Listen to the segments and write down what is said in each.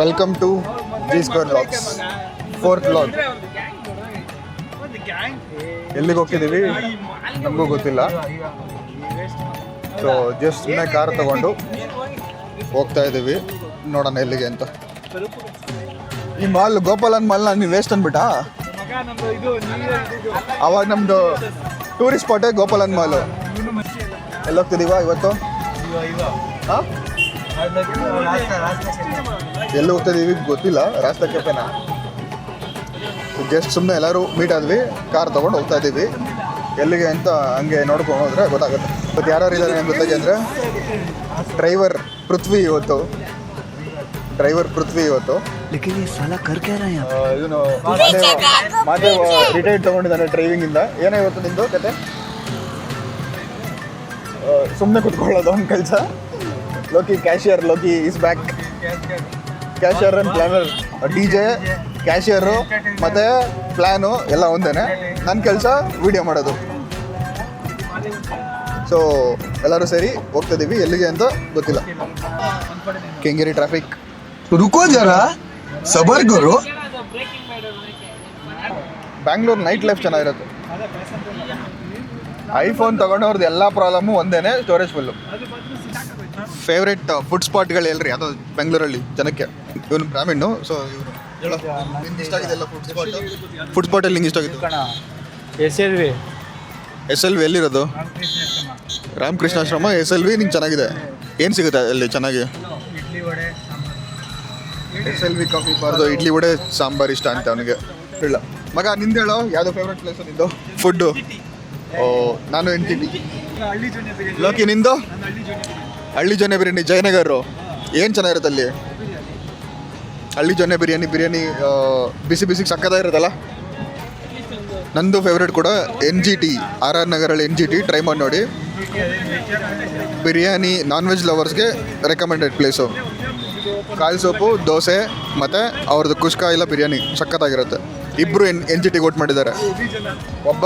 Welcome to G square blogs 4th blog. ಎಲ್ಲಿಗೆ ಹೋಗ್ತಿದ್ದೀವಿ ನಮಗೂ ಗೊತ್ತಿಲ್ಲ. ಸೊ ಜಸ್ಟ್ ಸುಮ್ಮನೆ ಕಾರ್ ತಗೊಂಡು ಹೋಗ್ತಾ ಇದ್ದೀವಿ, ನೋಡೋಣ ಎಲ್ಲಿಗೆ ಅಂತ. ಈ ಮಾಲ್ ಗೋಪಾಲನ್ ಮಾಲ್ ನೀವು ವೇಸ್ಟ್ ಅಂದ್ಬಿಟ್ಟ. ಅವಾಗ ನಮ್ಮದು ಟೂರಿಸ್ಟ್ ಸ್ಪಾಟೇ ಗೋಪಾಲನ್ ಮಾಲು. ಎಲ್ಲಿ ಹೋಗ್ತಿದ್ದೀವ ಇವತ್ತು? ಹಾಂ, ಎಲ್ಲಿ ಹೋಗ್ತಿದ್ದೀವಿ ಗೊತ್ತಿಲ್ಲ. ರಾಸ್ತಾ ಕೆಫೆನಾ? ಜಸ್ಟ್ ಸುಮ್ಮನೆ ಎಲ್ಲರೂ ಮೀಟ್ ಆದ್ವಿ, ಕಾರ್ ತೊಗೊಂಡು ಹೋಗ್ತಾ ಇದ್ದೀವಿ. ಎಲ್ಲಿಗೆ ಅಂತ ಹಂಗೆ ನೋಡ್ಕೊಂಡು ಹೋದ್ರೆ ಗೊತ್ತಾಗುತ್ತೆ. ಇವತ್ತು ಯಾರ್ಯಾರು ಇದ್ದಾರೆ ಏನು ಗೊತ್ತಾಗಿ ಅಂದರೆ ಡ್ರೈವರ್ ಪೃಥ್ವಿ ಇವತ್ತು ಇವನು ಮಾದೇವ್ ರಿಟೈರ್ಡ್ ತೊಗೊಂಡಿದ್ದಾನೆ ಡ್ರೈವಿಂಗಿಂದ. ಏನೋ ಇವತ್ತು ನಿಂದು ಕತೆ? ಸುಮ್ಮನೆ ಕುತ್ಕೊಳ್ಳೋದು ಒಂದು ಕೆಲಸ. Loki cashier, Loki is back. Cashier and planar, D J, cashier ಮತ್ತು ಪ್ಲ್ಯಾನು ಎಲ್ಲ ಒಂದೇನೆ. ನನ್ನ ಕೆಲಸ ವೀಡಿಯೋ ಮಾಡೋದು. ಸೊ ಎಲ್ಲರೂ ಸೇರಿ ಹೋಗ್ತಿದ್ದೀವಿ. ಎಲ್ಲಿಗೆ ಅಂತ ಗೊತ್ತಿಲ್ಲ. ಕೆಂಗೇರಿ ಟ್ರಾಫಿಕ್. रुको जरा सबर करो. ಬ್ಯಾಂಗ್ಳೂರ್ ನೈಟ್ ಲೈಫ್ ಚೆನ್ನಾಗಿರುತ್ತೆ. ಐಫೋನ್ ತಗೊಂಡವ್ರದ್ದು ಎಲ್ಲ ಪ್ರಾಬ್ಲಮ್ಮು ಒಂದೇನೆ, ಸ್ಟೋರೇಜ್ ಫುಲ್ಲು. ಫೇವ್ರೆಟ್ ಫುಡ್ ಸ್ಪಾಟ್ಗಳು ಹೇಳ್ರಿ ಅದು ಬೆಂಗಳೂರಲ್ಲಿ ಜನಕ್ಕೆ. ಇವನು ಬ್ರಾಹ್ಮಣ್ಣು. ಸೊ ಇವನು ನಿಂಗೆ ಇಷ್ಟ ಆಗಿದೆ ಎಲ್ಲ ಫುಡ್ ಸ್ಪಾಟಲ್ಲಿ ನಿಂಗೆ ಇಷ್ಟ ಆಗಿದ್ದು? ಎಸ್ ಎಲ್ ವಿ ಎಲ್ಲಿರೋದು? Ramakrishnashrama S L V. ನಿಂಗೆ ಚೆನ್ನಾಗಿದೆ. ಏನು ಸಿಗುತ್ತೆ ಅಲ್ಲಿ ಚೆನ್ನಾಗಿ? ಎಸ್ ಎಲ್ ವಿ ಕಾಫಿ ಬಾರ್ದು ಇಡ್ಲಿ ವಡೆ ಸಾಂಬಾರು ಇಷ್ಟ ಅಂತ ಅವನಿಗೆ. ಇಲ್ಲ ಮಗ, ನಿಂದು ಹೇಳೋ ಯಾವುದು ಫೇವ್ರೆಟ್ ಪ್ಲೇಸು ನಿಂದು ಫುಡ್ಡು? ಓ, ನಾನು NTT. ಲೋಕಿ ನಿಂದು? ಹಳ್ಳಿ ಜೊನ್ನೆ ಬಿರಿಯಾನಿ, ಜಯನಗರು. ಏನು ಚೆನ್ನಾಗಿರುತ್ತೆ ಅಲ್ಲಿ? ಹಳ್ಳಿ ಜೊನ್ನೆ ಬಿರಿಯಾನಿ ಬಿಸಿ ಬಿಸಿಗೆ ಸಕ್ಕತ್ತಾಗಿರುತ್ತಲ್ಲ. ನಂದು ಫೇವ್ರೆಟ್ ಕೂಡ NGT, RR ನಗರಲ್ಲಿ NGT. ಟ್ರೈ ಮಾಡಿ ನೋಡಿ. ಬಿರಿಯಾನಿ ನಾನ್ ವೆಜ್ ಲವರ್ಸ್ಗೆ ರೆಕಮೆಂಡೆಡ್ ಪ್ಲೇಸು. ಕಾಳು ಸೊಪ್ಪು, ದೋಸೆ ಮತ್ತು ಅವ್ರದ್ದು ಕುಷ್ಕ ಇಲ್ಲ ಬಿರಿಯಾನಿ ಸಖತ್ತಾಗಿರುತ್ತೆ. ಇಬ್ಬರು NGT ಓಟ್ ಮಾಡಿದ್ದಾರೆ. ಒಬ್ಬ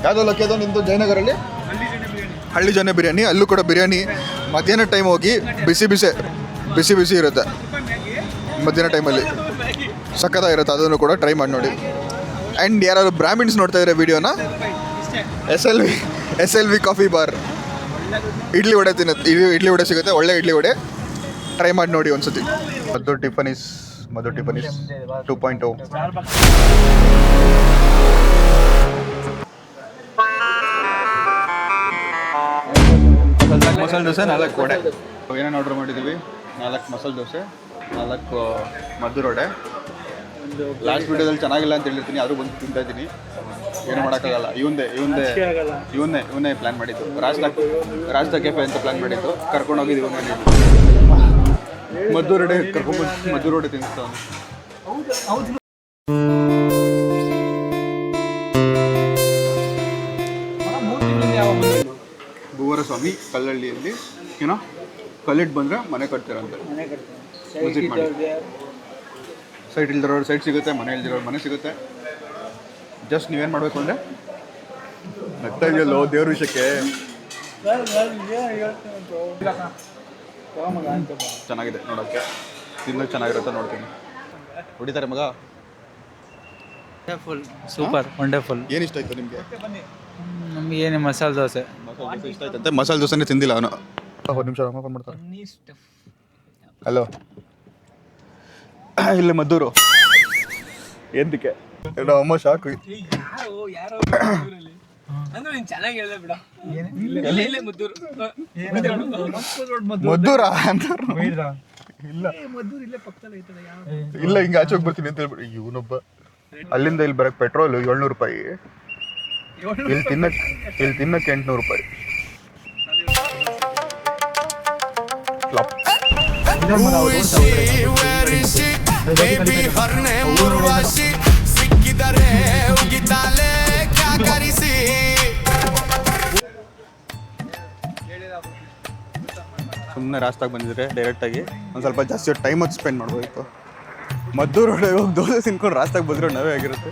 ಯಾವುದೋ ಲಕ್ಕಿಯದೋ ನಿಂದು ಜಯನಗರಲ್ಲಿ ಹಳ್ಳಿ ಜೊನ್ನೆ ಬಿರಿಯಾನಿ. ಅಲ್ಲೂ ಕೂಡ ಬಿರಿಯಾನಿ ಮಧ್ಯಾಹ್ನ ಟೈಮ್ ಹೋಗಿ ಬಿಸಿ ಬಿಸಿ ಇರುತ್ತೆ. ಮಧ್ಯಾಹ್ನ ಟೈಮಲ್ಲಿ ಸಖತ್ತಾಗಿರುತ್ತೆ. ಅದನ್ನು ಕೂಡ ಟ್ರೈ ಮಾಡಿ ನೋಡಿ. ಆ್ಯಂಡ್ ಯಾರು ಬ್ರಾಹ್ಮಿನ್ಸ್ ನೋಡ್ತಾ ಇದ್ದಾರೆ ವೀಡಿಯೋನ, S L V coffee bar idli vada idli vada ಸಿಗುತ್ತೆ. ಒಳ್ಳೆ ಇಡ್ಲಿ ವಡೆ ಟ್ರೈ ಮಾಡಿ ನೋಡಿ ಒಂದ್ಸತಿ. ಮಧು ಟಿಫನೀಸ್ 2.0. ಮಸಾಲೆ ದೋಸೆ 4 ವಡೆ. ಏನೇನು ಆರ್ಡ್ರ್ ಮಾಡಿದ್ದೀವಿ? 4 ಮಸಾಲೆ ದೋಸೆ, 4 ಮದ್ದೂರು ವಡೆ. ಲಾಸ್ಟ್ ವೀಡಿಯೋದಲ್ಲಿ ಚೆನ್ನಾಗಿಲ್ಲ ಅಂತ ಹೇಳಿರ್ತೀನಿ, ಆದರೂ ಬಂದು ತಿಂತಾ ಇದ್ದೀನಿ. ಏನು ಮಾಡೋಕ್ಕಾಗಲ್ಲ. ಇವನ್ನೇ ಪ್ಲ್ಯಾನ್ ಮಾಡಿದ್ದು. ರಾಜ್ದ ಕೆಫೆ ಅಂತ ಪ್ಲ್ಯಾನ್ ಮಾಡಿದ್ದು. ಕರ್ಕೊಂಡೋಗಿದ್ದು ಇವನ್ನೇ. ಮದ್ದೂರು ವಡೆ ಕರ್ಕೊಂಡ್ಬಂದು ಮದ್ದೂರು ವಡೆ ತಿನ್ನಿಸ್ತಾವೆ. ಭುವರ ಸ್ವಾಮಿ ಕಲ್ಲಳ್ಳಿಯಲ್ಲಿ ಏನೋ ಕಲ್ಲಿಟ್ಟು ಬಂದರೆ ಮನೆ ಕಟ್ತೀರಂತೆ. ವಿಸಿಟ್ ಮಾಡಿ. ಸೈಟ್ ಇಲ್ದಿರೋರು ಸೈಟ್ ಸಿಗುತ್ತೆ, ಮನೆ ಇಲ್ದಿರೋರು ಮನೆ ಸಿಗುತ್ತೆ. ಜಸ್ಟ್ ನೀವೇನು ಮಾಡಬೇಕು ಅಂದರೆ ನಗ್ತಾ ಇದೆಯಲ್ಲೋ ದೇವ್ರ ವಿಷಯಕ್ಕೆ. ಚೆನ್ನಾಗಿದೆ ನೋಡೋಕ್ಕೆ, ತಿನ್ನೋಕ್ಕೆ ಚೆನ್ನಾಗಿರುತ್ತೆ. ನೋಡ್ತೀನಿ. ಹೊಡಿತಾರೆ ಮಗ. Wonderful, super, wonderful. ಏನು ಇಷ್ಟ ಆಯಿತು ನಿಮಗೆ? ನಮಗೆ ಏನು ಮಸಾಲೆ ದೋಸೆ ಇಷ್ಟ ಆಯ್ತಂತೆ. ಮಸಾಲೆ ದೋಸೆನೇ ತಿಂದಿಲ್ಲ ಅವನು. ಒಂದು ನಿಮಿಷ ಫೋನ್ ಮಾಡ್ತಾರೆ. ಹಲೋ, ಇಲ್ಲಿ ಮದ್ದೂರು. ಎಂದಕ್ಕೆ ಅಮ್ಮ ಶಾಕು. ಮದ್ದೂರ ಅಂತ ಇಲ್ಲ, ಹಿಂಗೆ ಆಚೆ ಹೋಗಿ ಬರ್ತೀನಿ ಅಂತ ಹೇಳ್ಬಿಟ್ಟು ಇವನೊಬ್ಬ. ಅಲ್ಲಿಂದ ಇಲ್ಲಿ ಬರಕ್ಕೆ ಪೆಟ್ರೋಲ್ 700 ರೂಪಾಯಿ. ಇಲ್ಲಿ ತಿನ್ನಕ್ಕೆ 800 ರೂಪಾಯಿ. ಸುಮ್ಮನೆ ರಾಸ್ತಾಗಿ ಬಂದಿದ್ರೆ ಡೈರೆಕ್ಟಾಗಿ ಒಂದು ಸ್ವಲ್ಪ ಜಾಸ್ತಿ ಟೈಮ್ ಹೊತ್ತು ಸ್ಪೆಂಡ್ ಮಾಡ್ಬೋದಿತ್ತು. ಮದ್ದೂರು ಹೊಡೆ ಹೋಗಿ ದೋಸೆ ತಿನ್ಕೊಂಡು ರಾಸ್ತಾಗಿ ಬಂದರೆ ನವೇ ಆಗಿರುತ್ತೆ.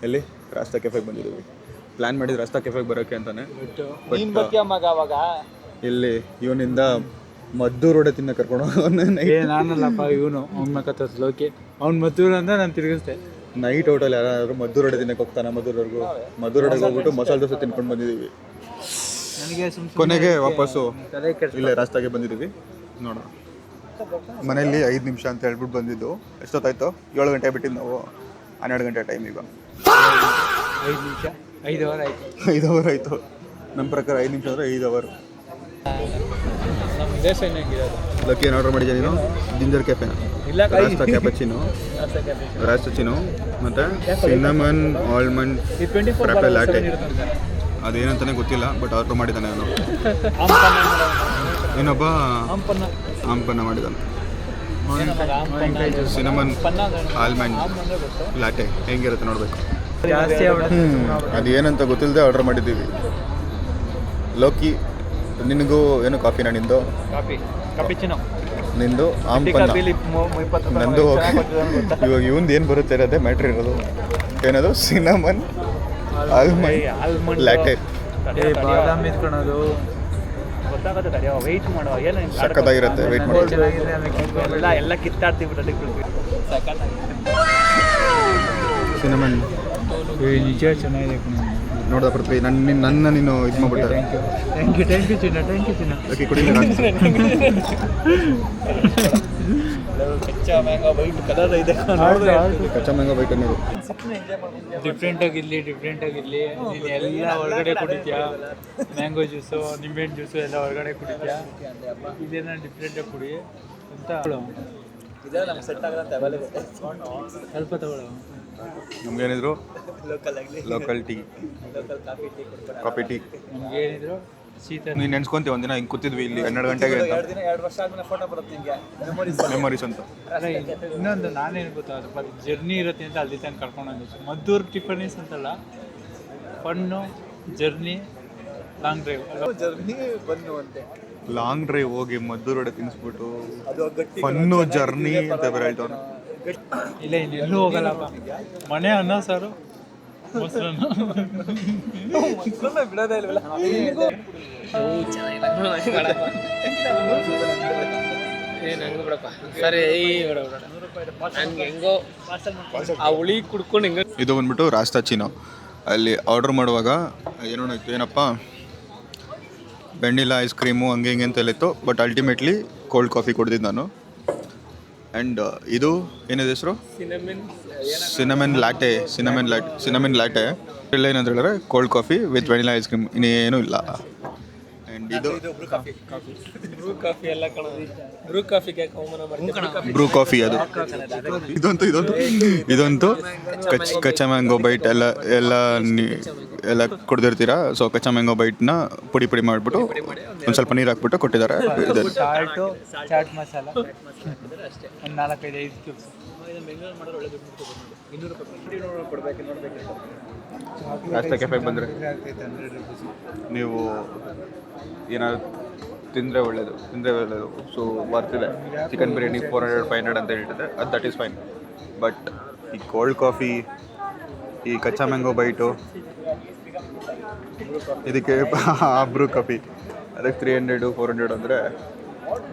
ಎಲ್ಲಿ ರಾಸ್ತಾ ಕೆಫೆಗೆ ಬಂದಿದ್ದೀವಿ. ಪ್ಲ್ಯಾನ್ ಮಾಡಿದ್ದು ರಾಸ್ತಾ ಕೆಫೆಗೆ ಬರೋಕ್ಕೆ ಅಂತಾನೆ. ಇಲ್ಲಿ ಇವನಿಂದ ಮದ್ದೂರು ವಡೆ ತಿನ್ನ ಕರ್ಕೊಂಡು ಏ ನಾನಲ್ಲಪ್ಪ ಇವನು ಅವ್ನ ಕತ್ತ ಲೋಕಿ ಅವ್ನು ಮದ್ದೂರು ಅಂತ ನಾನು ತಿರುಗಿಸ್ದೆ. ನೈಟ್ ಔಟಲ್ಲಿ ಯಾರಾದ್ರು ಮದ್ದೂರು ವಡೆ ತಿನ್ನಕ್ಕೆ ಹೋಗ್ತಾನೆ. ಮದ್ದೂರವರೆಗೂ ಮದ್ದೂರು ವಡೆಗೆ ಹೋಗ್ಬಿಟ್ಟು ಮಸಾಲೆ ದೋಸೆ ತಿನ್ಕೊಂಡು ಬಂದಿದ್ದೀವಿ. ನನಗೆ ಕೊನೆಗೆ ವಾಪಸ್ಸು ತಲೆ ಕೆಡ್ಸ್ಕೊ. ಇಲ್ಲೇ ರಾಸ್ತಾಗೆ ಬಂದಿದ್ದೀವಿ. ನೋಡೋಣ. ಮನೆಯಲ್ಲಿ 5 ನಿಮಿಷ ಅಂತ ಹೇಳ್ಬಿಟ್ಟು ಬಂದಿದ್ದು. ಎಷ್ಟೊತ್ತಾಯ್ತು? 7 ಗಂಟೆ ಬಿಟ್ಟಿದ್ದು ನಾವು. 12 ಗಂಟೆ ಟೈಮ್ ಈಗ. 5 ನಿಮಿಷ 5 ಅವರ್ ಆಯಿತು. 5 ಅವರ್ ಆಯಿತು. ನಮ್ಮ ಪ್ರಕಾರ 5 ನಿಮಿಷ ಅಂದರೆ 5 ಅವರ್. ನಮ್ಮ ದೇಶ ಏನಾಗಿರೋದು ಲಕ್ಕಿ ಏನು ಆರ್ಡರ್ ಮಾಡಿದ್ಯಾ ನೀನು? ಜಿಂಜರ್ ಕೆಫೆನ, ಇಲ್ಲ ರಾಸ್ತಾ ಕ್ಯಾಪಚಿನೋ, ರಾಸ್ತಾಚಿನೋ ಮತ್ತು ಸಿನ್ನಮನ್ ಆಲ್ಮಂಡ್ ಫ್ರಾಪೆ ಲಾಟೆ. ಅದೇನಂತಾನೆ ಗೊತ್ತಿಲ್ಲ, ಬಟ್ ಆರ್ಡರ್ ಮಾಡಿದ್ದಾನೆ ಅವನು. ಇನ್ನೊಬ್ಬ ಆಂಪನ್ನ ಮಾಡಿದ್ದಾನೆ. ಸಿನಮನ್ ಆಲ್ಮಂಡ್ ಲಾಟೆ ಹೆಂಗಿರುತ್ತೆ ನೋಡಬೇಕು. ಜಾಸ್ತಿ ಅದೇನಂತ ಗೊತ್ತಿಲ್ಲದೆ ಆರ್ಡರ್ ಮಾಡಿದ್ದೀವಿ. ಲೋಕಿ, ನಿನಗೂ ಏನು ಕಾಫಿನ? ನಿಂದು ಕಾಪಿಚಿನೋ, ನಿಂದು ಆಂಪನ್ನ, ನಂದು ಇವಾಗ ಇವಂದು ಏನು ಬರುತ್ತೆ ಅದೇ ಮ್ಯಾಟ್ರ್ ಇರೋದು. ಏನದು? Cinnamon almond latte. ಬಾದಾಮಿ ಇಟ್ಕೊಳೋದು ವೆಯ್ಟ್ ಮಾಡುವ ಏನು ಸಕ್ಕತ್ತಾಗಿರುತ್ತೆ. ವೆಯ್ಟ್ ಮಾಡಿ. ಎಲ್ಲ ಕಿತ್ತಾಡ್ತೀವಿ. ಸಿನಮನ್ ನಿಜ ಚೆನ್ನಾಗಿದೆ. ನೋಡ್ದ ಪೃಥ್ವಿ, ನನ್ನ ನೀನು ಇದು ಮಾಡ್ಬಿಟ್ಟೆ. ಥ್ಯಾಂಕ್ ಯು ಚಿನ್ನ, ಥ್ಯಾಂಕ್ ಯು ಚಿನ್ನ. ಓಕೆ, ಕುಡಿ. ಕಚ್ಚಾ ಮ್ಯಾಂಗೋ ವೈಟ್ ಕಲರ್ ಇದೆ. ಕಚ್ಚಾ ಮ್ಯಾಂಗೋ ಬೈಟ್ ಅನ್ನೋದು ಡಿಫ್ರೆಂಟ್ ಆಗಿರಲಿ ನೀನು ಎಲ್ಲ ಹೊರಗಡೆ ಕುಡಿತೀಯಾ. ಮ್ಯಾಂಗೋ ಜ್ಯೂಸು, ನಿಂಬೆಹಣ್ಣು ಜ್ಯೂಸು ಎಲ್ಲ ಹೊರಗಡೆ ಕುಡಿತೀಯಾ. ಇದೇನ ಡಿಫ್ರೆಂಟಾಗಿ ಕುಡಿ ಅಂತ ಇದೆಲ್ಲ ನಮ್ಗೆ ಸೆಟ್ ಆಗೋದಂತ ಅವೈಲೇಬಲ್. ಸ್ವಲ್ಪ ತಗೊಳ್ಳೋ. ನಮ್ಗೇನಿದ್ರು ಲೋಕಲ್ ಆಗಲಿ, local tea, local coffee tea. ನಮ್ಗೆ ಏನಿದ್ರು ಶೀತ. ನೀನು ನೆನ್ಸ್ಕೊಂತೀವಿ ಒಂದಿನ ಹಿಂಗೆ ಕೂತಿದ್ವಿ ಇಲ್ಲಿ 12 ಗಂಟೆಗೆ ಅಂತ. 2 ವರ್ಷ ಆದ್ಮೇಲೆ ಫೋಟೋ ಬರುತ್ತೆ ನಿಮಗೆ, ಮೆಮೊರೀಸ್ ಅಂತ. ಅಲ್ಲ, ಇನ್ನೊಂದು ನಾನೇನು ಗೊತ್ತಾ, ಸ್ವಲ್ಪ ಜರ್ನಿ ಇರುತ್ತೆ ಅಂತ ಅಲ್ಲಿ ತನಕ ಕರ್ಕೊಂಡು ಹೋಗಿದ್ದು. ಮದ್ದೂರು ಟಿಫನೀಸ್ ಅಂತಲ್ಲ, fun, journey, long drive. Journey bun ಅಂತೆ. ಲಾಂಗ್ ಡ್ರೈವ್ ಹೋಗಿ ಮದ್ದೂರು ವಡೆ ತಿನ್ನಿಸ್ಬಿಟ್ಟು ಅದು ಗಟ್ಟಿ ಫನ್ನು ಜರ್ನಿ ಅಂತ ಬೇರೆ ಹೇಳ್ತಾವನು. ಇಲ್ಲ, ಇನ್ನೆಲ್ಲೂ ಹೋಗಲ್ಲಪ್ಪ. ಮನೆ ಅನ್ನ ಸಾರು, ಮೊಸರನ್ನ. ಬಿಡೋದೇ ಇಲ್ವಲ್ಲ. ನಂಗೆ ಬಿಡಪ್ಪ ಸರಿ. ನಂಗೆ ಹೆಂಗೋ ಆ ಹುಳಿ ಕುಡ್ಕೊಂಡು ಹೆಂಗ. ಇದು ಬಂದ್ಬಿಟ್ಟು ರಾಸ್ತಾ ಚಿನೋ. ಅಲ್ಲಿ ಆರ್ಡರ್ ಮಾಡುವಾಗ ಏನಪ್ಪ ವೆನಿಲಾ ಐಸ್ ಕ್ರೀಮು ಹಂಗೆ ಹಿಂಗೆ ಅಂತ ಹೇಳಿತ್ತು. ಬಟ್ ಅಲ್ಟಿಮೇಟ್ಲಿ ಕೋಲ್ಡ್ ಕಾಫಿ ಕೊಡ್ತಿದ್ದು ನಾನು. ಆ್ಯಂಡ್ ಇದು ಏನಿದೆ ಹೆಸರು? Cinnamon latte. ಇಲ್ಲ ಏನಂತ ಹೇಳಿದ್ರೆ cold coffee with vanilla ice cream, ಇನ್ನೇನು ಇಲ್ಲ. ಆ್ಯಂಡ್ ಇದು ಕಾಫಿ ಎಲ್ಲ ಬ್ರೂ ಕಾಫಿಗೆ ಬ್ರೂ ಕಾಫಿ. ಅದು ಇದಂತೂ ಕಚ್ಚಾ ಮ್ಯಾಂಗೋ ಬೈಟ್ ಎಲ್ಲ ಕೊಡ್ದಿರ್ತೀರಾ. ಸೊ ಕಚ್ಚಾ ಮ್ಯಾಂಗೋ ಬೈಟ್ನ ಪುಡಿ ಮಾಡಿಬಿಟ್ಟು ಒಂದು ಸ್ವಲ್ಪ ನೀರು ಹಾಕ್ಬಿಟ್ಟು ಕೊಟ್ಟಿದ್ದಾರೆ. ಸಾಲ್ಟು, ಚಾಟ್ ಮಸಾಲ, ಒಂದು 4-5 ಐಸ್ ಕ್ಯೂಬ್ಸ್. ಬೆಂಗಳೂರು ಮಾಡೋದು ಒಳ್ಳೆ ದುಡ್ಡು. 200 ರೂಪಾಯಿ ಕೊಡಬೇಕು. ರಾಸ್ತಾ ಕೆಫೆಗೆ ಬಂದರೆ ನೀವು ಏನಾದ್ರು ತಿಂದರೆ ಒಳ್ಳೆಯದು. ಸೊ ಬರ್ತಿದೆ. ಚಿಕನ್ ಬಿರಿಯಾನಿ 400-500 ಅಂತ ಹೇಳ್ತಿದೆ. ಅದು ದಟ್ ಈಸ್ ಫೈನ್. ಬಟ್ ಈ ಕೋಲ್ಡ್ ಕಾಫಿ, ಈ ಕಚ್ಚಾ ಮ್ಯಾಂಗೋ ಬೈಟು, ಇದಕ್ಕೆ ಬ್ರೂ ಕಾಫಿ ಅದಕ್ಕೆ 300-400 ಅಂದರೆ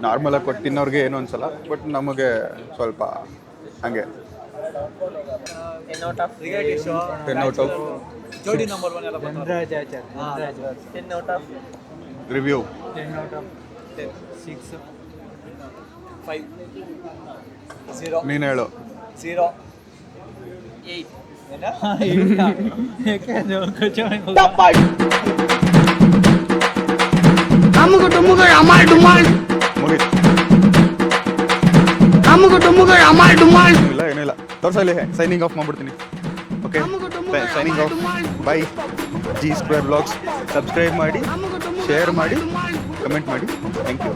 ನಾರ್ಮಲಾಗಿ ಕೊಟ್ಟು ತಿನ್ನೋರಿಗೆ ಏನು ಅನ್ಸಲ್ಲ. ಬಟ್ ನಮಗೆ ಸ್ವಲ್ಪ ಹಂಗೆ 10 ಔಟ್ ಆಫ್ ಜೋಡಿ ನಂಬರ್ 1 ಎಲ್ಲ Dhanraj 10 out of review 10 out of 6 5 0 ನೀನು ಹೇಳು. 0 8 ಇಲ್ಲ ಏನಿಲ್ಲ. ತೋರ್ಸಲ್ಲಿ ಸೈನಿಂಗ್ ಆಫ್ ಮಾಡ್ಬಿಡ್ತೀನಿ. Okay, signing off. Bye. G2 Vlogs subscribe ಮಾಡಿ, ಶೇರ್ ಮಾಡಿ, ಕಮೆಂಟ್ ಮಾಡಿ. Thank you.